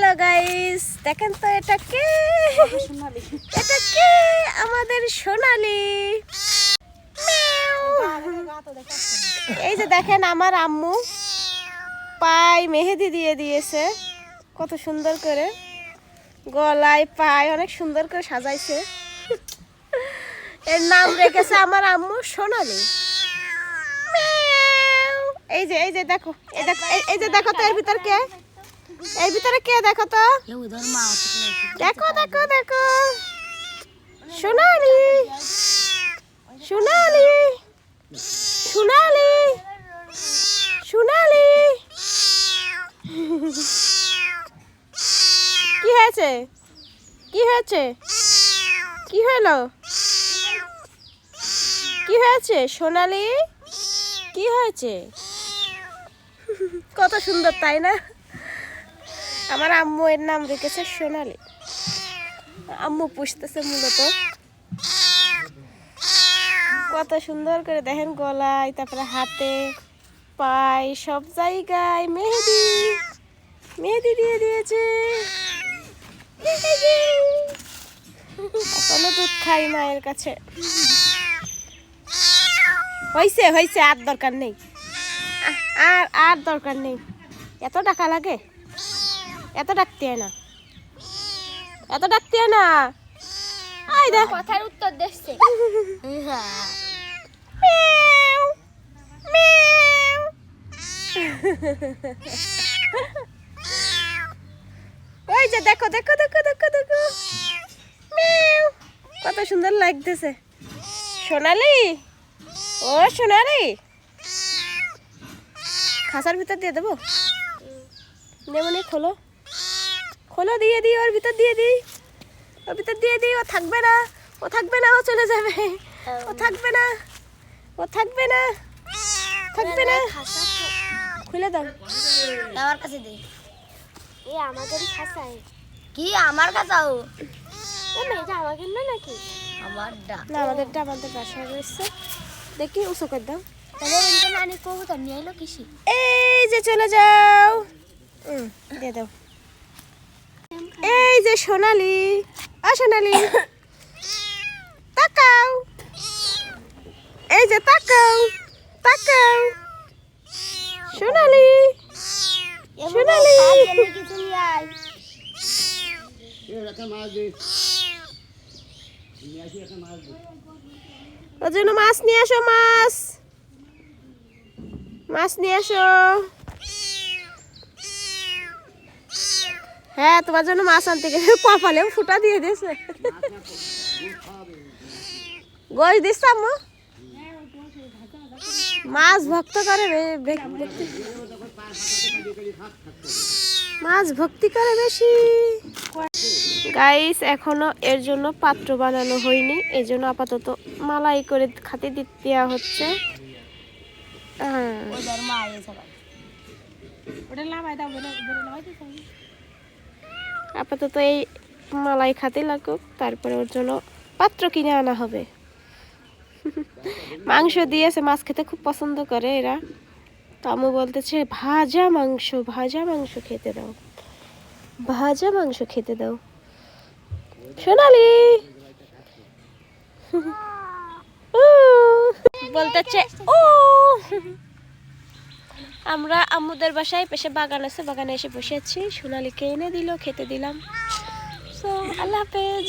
Hello guys, দেখেন তো এটা কে? এটা কে? আমাদের সোনালি। এই যে দেখেন আমার আম্মু পায়ে মেহেদি দিয়ে দিয়েছে, কত সুন্দর করে গলায় পায়ে অনেক সুন্দর করে সাজাইছে। এর নাম রেখেছে আমার আম্মু সোনালি। এই যে দেখো, এই যে দেখো তো এর ভিতর কে? এই ভিতরে কে দেখো তো? দেখো দেখো দেখো, সোনালি সোনালি সোনালি সোনালি। কি হয়েছে? কি হয়েছে? কি হলো? কি হয়েছে সোনালি? কি হয়েছে? কত সুন্দর তাই না? আমার আম্মু এর নাম রেখেছে সোনালি। আম্মু পুষতেছে মূলত। কত সুন্দর করে দেখেন গলায়, তারপরে হাতে পায়ে সব জায়গায় মেহেদি মেহেদি দিয়ে দিয়েছে। এখনো দুধ খাই মায়ের কাছে। হয়েছে হয়েছে, আর দরকার নেই, আর দরকার নেই। এত টাকা লাগে? এত ডাকতে হয় না, এত ডাকতে হয় না। আই দা কথার উত্তর দিচ্ছে। ওই যে দেখো দেখো দেখো দেখো দেখো, কত সুন্দর লাগতেছে সোনালি। ও সোনালি, খাঁচার ভিতর দিয়ে দেবো? নেমনি খোলো, খোলো, দিয়ে দিই ওর ভিতর, দিয়ে দিই ওর ভিতর, দিয়ে দিই। ও থাকবে না, ও থাকবে না, ও চলে যাবে। ও থাকবে না, ও থাকবে না, থাকবে না। খুলে দাও। আমার কাছে দে। এই আমাদেরই খাসায়। কি আমার কাছেও? ও মেয়েটা আমাকে না নাকি? আমারটা। না, আমাদেরটা আমাদের বাসায় রয়েছে। দেখি উঁচু করে দাও। তাহলে এখানে নানি কবুতর নিয়ে এলো কিসি? এই যে চলে যাও, দিয়ে দাও। এই যে সোনালি, আ সোনালি, তাকাও। এই যে তাকাও, তাকাও সোনালি, সোনালি। কিছু নিয়ে আয়। ওর জন্য মাছ নিয়ে আসো, মাছ, মাছ নিয়ে আসো। হ্যাঁ, তোমার জন্য মাছ আনতে গেলে কপালেও ফুটা দিয়ে দিয়েছে। গোশ দিস আম্মু। মাছ ভক্ত করে, মাছ ভক্তি করে বেশি। গাইস, এখনো এর জন্য পাত্র বানানো হয়নি, এই জন্য আপাতত মালাই করে খাতে দেওয়া হচ্ছে। আপাতত এই মালাই খাতে লাগুক, তারপরে ওর জন্য পাত্র কিনে আনা হবে। মাংস দিয়েছে, মাছ খেতে খুব পছন্দ করে এরা। তো আম্মু বলতেছে ভাজা মাংস, ভাজা মাংস খেতে দাও, ভাজা মাংস খেতে দাও সোনালি। বলতেছে ও। আমরা আম্মুদের বাসায় পেশে বাগান আছে, বাগানে এসে বসে আছি। সোনালিকে এনে দিল, খেতে দিলাম। সো আল্লাহ হাফেজ।